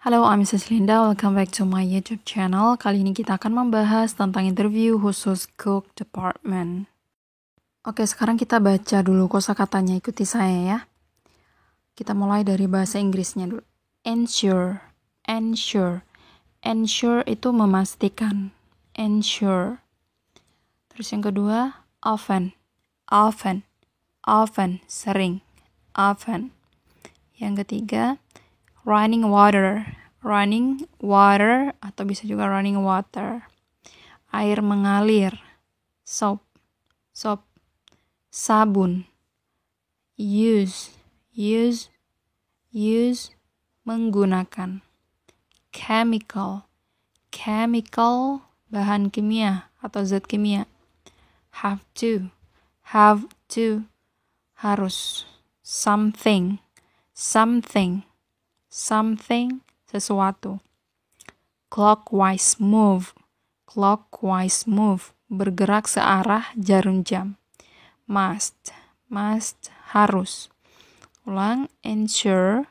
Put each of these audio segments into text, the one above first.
Halo, I'm Mrs. Linda. Welcome back to my YouTube channel. Kali ini kita akan membahas tentang interview khusus Cook Department. Oke, sekarang kita baca dulu kosakatanya. Ikuti saya ya. Kita mulai dari bahasa Inggrisnya dulu. Ensure, ensure. Ensure itu memastikan. Ensure. Terus yang kedua, often. Often. Often, sering. Often. Yang ketiga, running water atau bisa juga running water. Air mengalir. Soap. Sabun. Use, menggunakan. Chemical, bahan kimia atau zat kimia. Have to, harus. Something, sesuatu. Clockwise move, bergerak searah jarum jam. Must, harus. Ulang, ensure,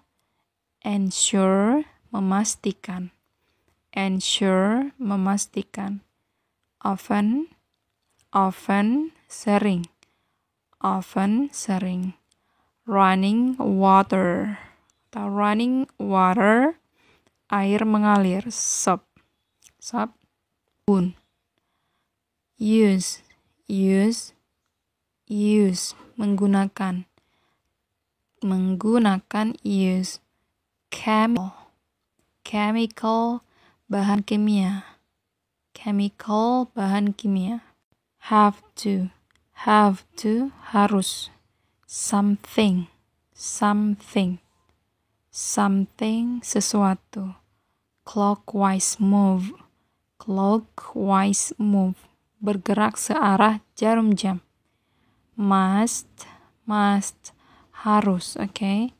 memastikan. Often, sering. Running water, air mengalir. Soap. Sabun. Use, menggunakan. Use. Chemical, bahan kimia. Have to, harus. Something, sesuatu. Clockwise move, bergerak searah jarum jam. Must, harus, okay?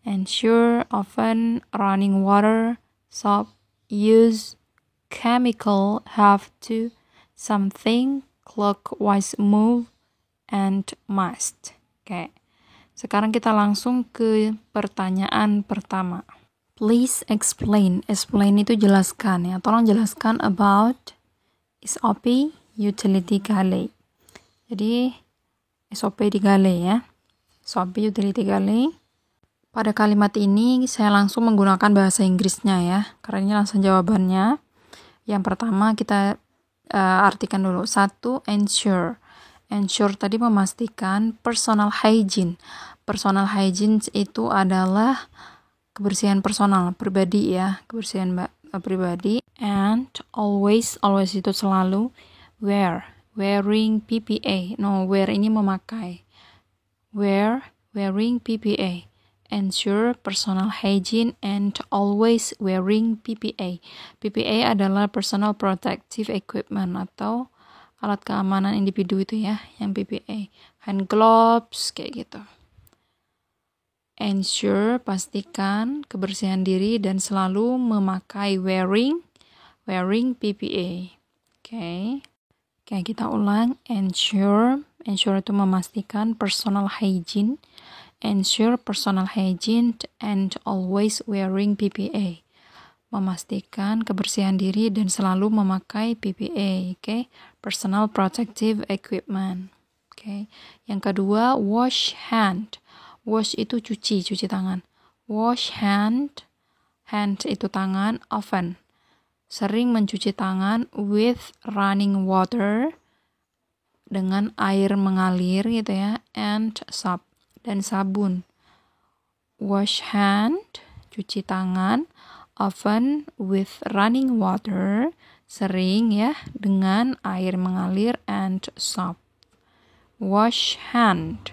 Ensure, often, running water, soap, use, chemical, have to, something, clockwise move, and must. Oke. Sekarang kita langsung ke pertanyaan pertama. Please explain. Explain itu jelaskan ya. Tolong jelaskan about SOP utility galley. Jadi SOP di galley ya. SOP utility galley. Pada kalimat ini saya langsung menggunakan bahasa Inggrisnya ya. Karena ini langsung jawabannya. Yang pertama kita artikan dulu. 1. Ensure. Ensure tadi memastikan. Personal hygiene. Personal hygiene itu adalah kebersihan personal, pribadi ya. Kebersihan pribadi. And always itu selalu. Wearing PPA. Wear ini memakai. Wearing PPA. Ensure personal hygiene and always wearing PPA. PPA adalah personal protective equipment atau alat keamanan individu itu ya, yang PPA. Hand gloves, kayak gitu. Ensure, pastikan kebersihan diri dan selalu memakai wearing PPA. Oke, kita ulang. Ensure itu memastikan personal hygiene. Ensure personal hygiene and always wearing PPA. Memastikan kebersihan diri dan selalu memakai PPA, okay? Personal protective equipment. Okay. Yang kedua, wash hand. Wash itu cuci tangan. Wash hand itu tangan. Often, sering mencuci tangan. With running water, dengan air mengalir gitu ya. And soap, dan sabun. Wash hand, cuci tangan. Often with running water, sering ya, dengan air mengalir, and soap. Wash hand,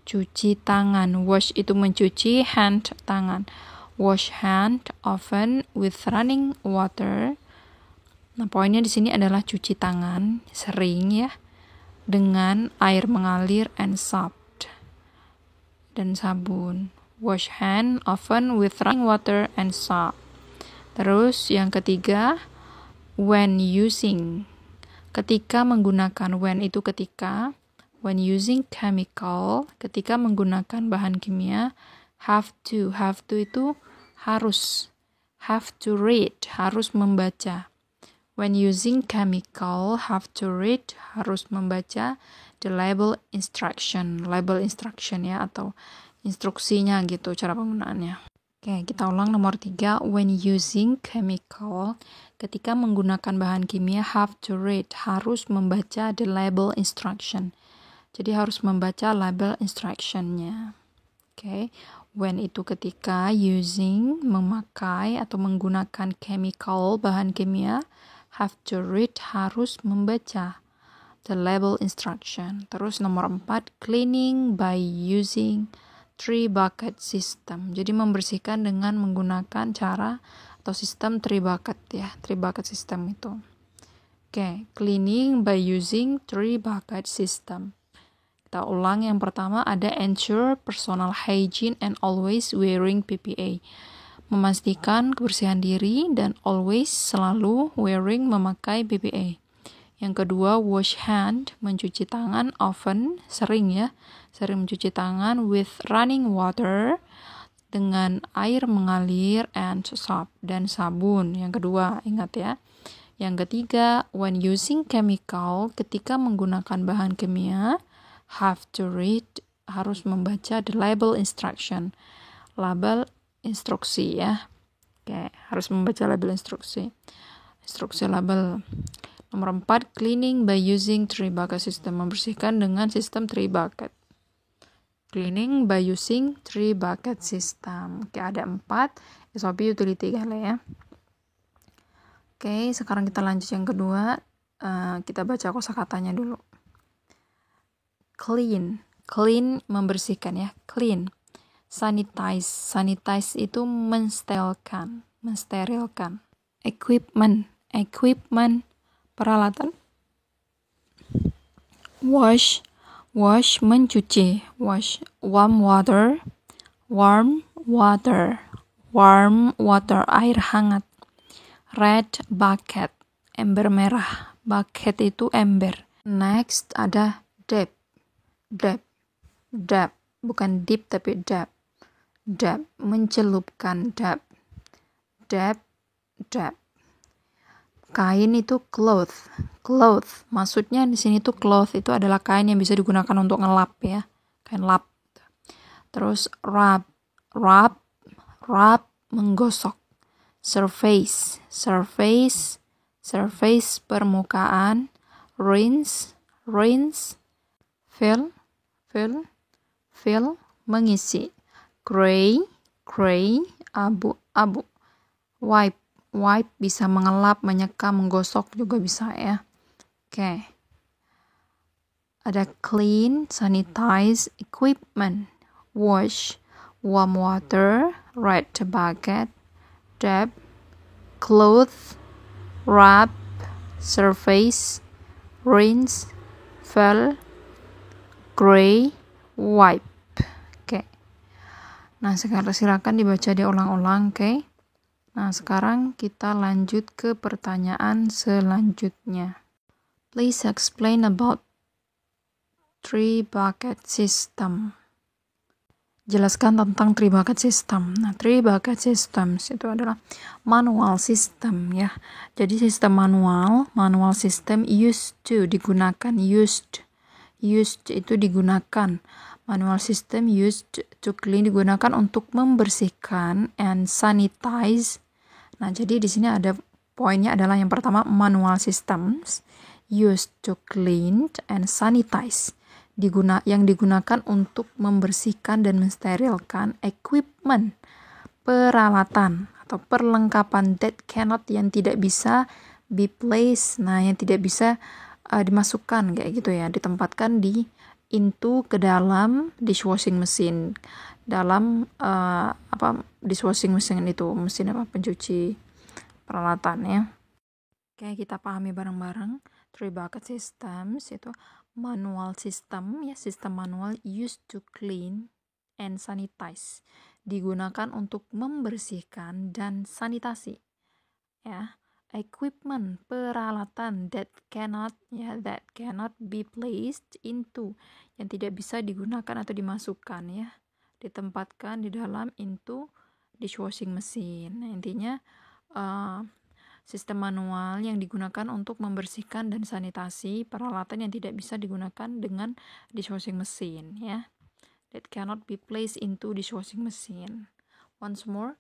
cuci tangan. Wash itu mencuci, hand tangan. Wash hand often with running water. Nah, poinnya di sini adalah cuci tangan sering ya, dengan air mengalir, and soap, dan sabun. Wash hand often with running water and soap. Terus yang ketiga, when using. Ketika menggunakan. When itu ketika. When using chemical, ketika menggunakan bahan kimia. Have to itu harus. have to read, harus membaca. When using chemical, have to read, harus membaca the label instruction ya, atau instruksinya gitu, cara penggunaannya. Oke, kita ulang nomor 3. When using chemical, ketika menggunakan bahan kimia, have to read, harus membaca the label instruction. Jadi harus membaca label instructionnya. Oke, when itu ketika using, memakai atau menggunakan chemical, bahan kimia, have to read, harus membaca the label instruction. Terus nomor 4, cleaning by using 3 bucket system. Jadi membersihkan dengan menggunakan cara atau sistem 3 bucket ya, 3 bucket system itu. Oke, cleaning by using 3 bucket system. Kita ulang, yang pertama ada ensure personal hygiene and always wearing PPE. Memastikan kebersihan diri dan always, selalu, wearing, memakai PPE. Yang kedua, wash hand, mencuci tangan, often, sering mencuci tangan, with running water, dengan air mengalir, and soap, dan sabun. Yang kedua, ingat ya. Yang ketiga, when using chemical, ketika menggunakan bahan kimia, have to read, harus membaca the label instruction, label instruksi ya. Oke, harus membaca label instruksi label. Nomor 4, cleaning by using 3 bucket system, membersihkan dengan sistem 3 bucket. Cleaning by using 3 bucket system. Oke, ada 4 SOP utility kali ya. Oke, sekarang kita lanjut yang kedua. Kita baca kosakatanya dulu. Clean membersihkan ya, clean. Sanitize itu mensterilkan. Equipment, peralatan. Wash mencuci. Warm water, air hangat. Red bucket, ember merah. Bucket itu ember. Next ada dab, bukan dip tapi dab, mencelupkan, dab. Kain itu cloth, maksudnya di sini tuh cloth itu adalah kain yang bisa digunakan untuk ngelap ya, kain lap. Terus rub, menggosok. Surface, permukaan. Rinse, fill, mengisi. Gray, abu. Wipe bisa mengelap, menyeka, menggosok juga bisa ya. Oke. Ada clean, sanitize, equipment, wash, warm water, red bucket, dab, cloth, rub, surface, rinse, fill, gray, wipe. Oke. Nah, sekarang silakan dibaca diulang-ulang, oke? Nah, sekarang kita lanjut ke pertanyaan selanjutnya. Please explain about 3 bucket system. Jelaskan tentang 3 bucket system. Nah, 3 bucket systems itu adalah manual system ya. Jadi sistem manual system used itu digunakan. Manual system used to clean, digunakan untuk membersihkan, and sanitize. Nah, jadi di sini ada poinnya adalah yang pertama, manual systems used to clean and sanitize. Yang digunakan untuk membersihkan dan mensterilkan. Equipment, peralatan atau perlengkapan. That cannot, yang tidak bisa. Be placed, nah yang tidak bisa dimasukkan kayak gitu ya, ditempatkan into ke dalam dishwashing machine. Dalam dishwashing machine itu, mesin pencuci peralatan ya. Oke, kita pahami bareng-barang. 3 bucket systems itu manual system ya, sistem manual used to clean and sanitize, digunakan untuk membersihkan dan sanitasi ya. Equipment, peralatan. That cannot be placed into, yang tidak bisa digunakan atau dimasukkan ya, ditempatkan di dalam into dishwashing machine. Nah, intinya sistem manual yang digunakan untuk membersihkan dan sanitasi peralatan yang tidak bisa digunakan dengan dishwashing machine, ya. That cannot be placed into dishwashing machine. Once more,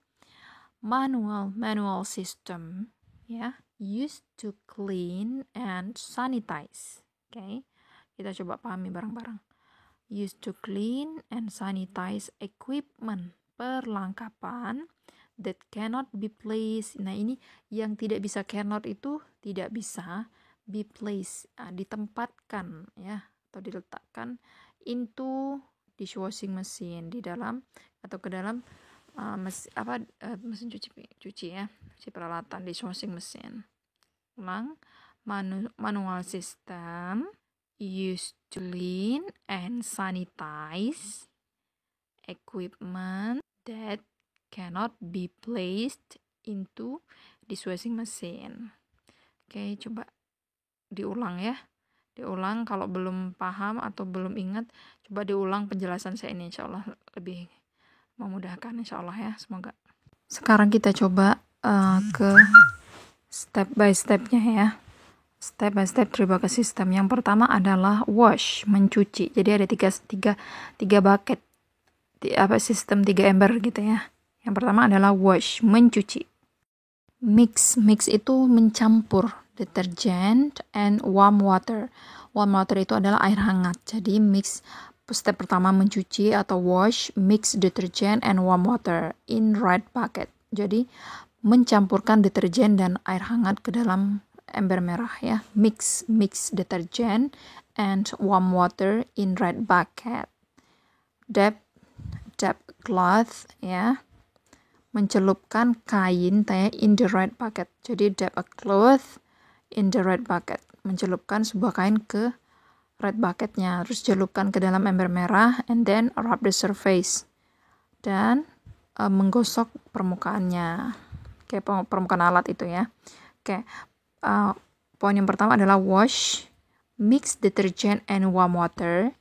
manual system, ya, used to clean and sanitize. Okay, kita coba pahami bareng-barang. Used to clean and sanitize equipment, perlengkapan that cannot be placed. Nah, ini yang tidak bisa, cannot itu tidak bisa, be placed, ditempatkan, ya, atau diletakkan into dishwashing machine, di dalam atau ke dalam mesin cuci ya, cuci peralatan, dishwashing machine. Ulang, manual system used to clean and sanitize equipment that cannot be placed into dishwashing machine. Oke, coba diulang ya. Diulang, kalau belum paham atau belum ingat, coba diulang penjelasan saya ini, insya Allah lebih memudahkan, insya Allah ya, semoga. Sekarang kita coba ke step by stepnya ya. Step by step terlibat ke sistem. Yang pertama adalah wash, mencuci. Jadi ada tiga bucket, sistem 3 ember gitu ya. Yang pertama adalah wash, mencuci. Mix itu mencampur detergent and warm water. Warm water itu adalah air hangat. Jadi mix, step pertama mencuci atau wash, mix detergent and warm water in red bucket. Jadi mencampurkan deterjen dan air hangat ke dalam ember merah ya. Mix detergent and warm water in red bucket. Dab cloth ya. Mencelupkan kain in the red bucket. Jadi dab a cloth in the red bucket. Mencelupkan sebuah kain ke red bucketnya. Terus celupkan ke dalam ember merah and then rub the surface. Dan menggosok permukaannya. Kayak permukaan alat itu ya. Oke. Poin yang pertama adalah wash, mix detergent and warm water.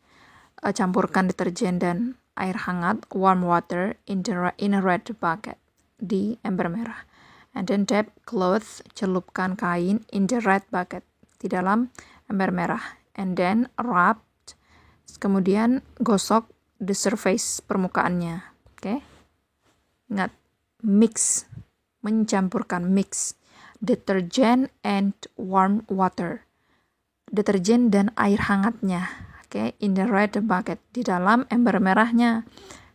Campurkan deterjen dan air hangat, warm water in a red bucket, di ember merah. And then dab cloth, celupkan kain in the red bucket, di dalam ember merah. And then rub, kemudian gosok the surface, permukaannya. Oke. Ingat, mix, mencampurkan, mix detergent and warm water, deterjen dan air hangatnya, oke, in the red bucket, di dalam ember merahnya.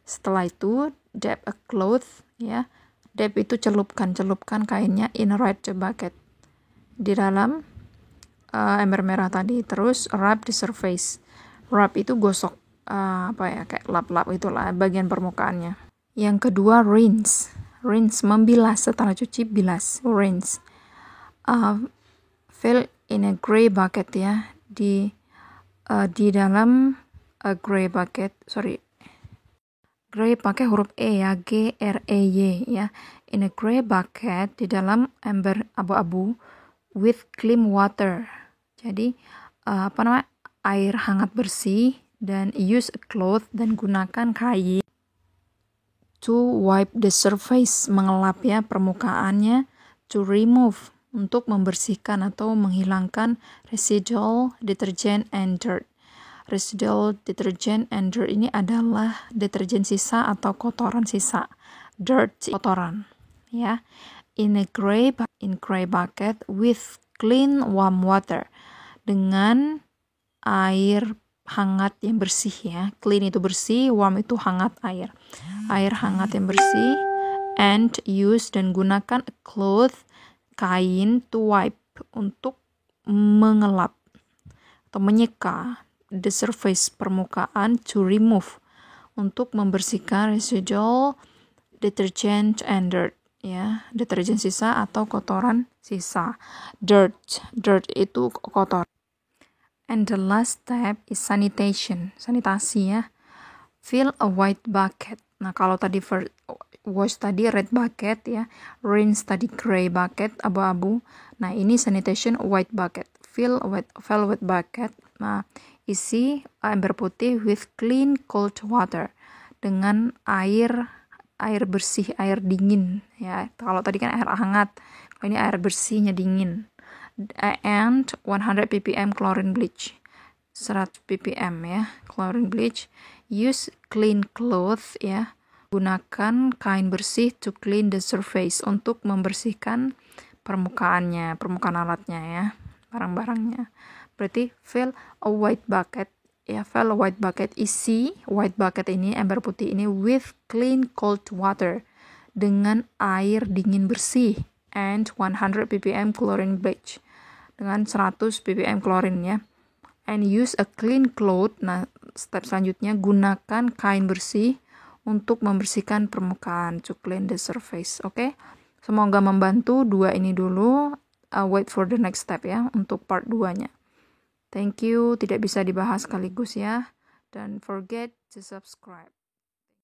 Setelah itu dab a cloth ya, dab itu celupkan kainnya in a red bucket, di dalam ember merah tadi. Terus rub the surface, rub itu gosok, kayak lap-lap itulah bagian permukaannya. Yang kedua rinse, membilas, setelah cuci bilas, rinse. Fill in a gray bucket ya, di dalam gray bucket, gray pakai huruf E ya, G-R-E-Y ya. In a gray bucket, di dalam ember abu-abu, with clean water. Jadi air hangat bersih, dan use a cloth, dan gunakan kain, to wipe the surface, mengelap ya permukaannya, to remove, untuk membersihkan atau menghilangkan residual detergent and dirt. Residual detergent and dirt ini adalah deterjen sisa atau kotoran sisa. Dirt, kotoran ya. In gray bucket with clean warm water, dengan air hangat yang bersih ya. Clean itu bersih, warm itu hangat, air hangat yang bersih. And use, dan gunakan a cloth, kain, to wipe, untuk mengelap atau menyeka the surface, permukaan, to remove, untuk membersihkan residual detergent and dirt ya, deterjen sisa atau kotoran sisa. Dirt itu kotor. And the last step is sanitation, sanitasi ya. Fill a white bucket. Nah, kalau tadi wash tadi red bucket ya, rinse tadi gray bucket, abu-abu. Nah, ini sanitation white bucket. Fill white bucket. Nah, isi ember putih with clean cold water, dengan air air bersih, air dingin ya. Kalau tadi kan air hangat, kalau ini air bersihnya dingin. And 100 ppm chlorine bleach, 100 ppm ya chlorine bleach. Use clean cloth ya, gunakan kain bersih to clean the surface, untuk membersihkan permukaan alatnya ya, barang-barangnya. Berarti fill a white bucket ya, fill a white bucket, isi white bucket ini, ember putih ini, with clean cold water, dengan air dingin bersih, and 100 ppm chlorine bleach, dengan 100 ppm klorin ya. And use a clean cloth. Nah, step selanjutnya, gunakan kain bersih untuk membersihkan permukaan, to clean the surface. Oke? Semoga membantu. 2 ini dulu. Wait for the next step ya, untuk part 2-nya. Thank you. Tidak bisa dibahas sekaligus ya. Don't forget to subscribe.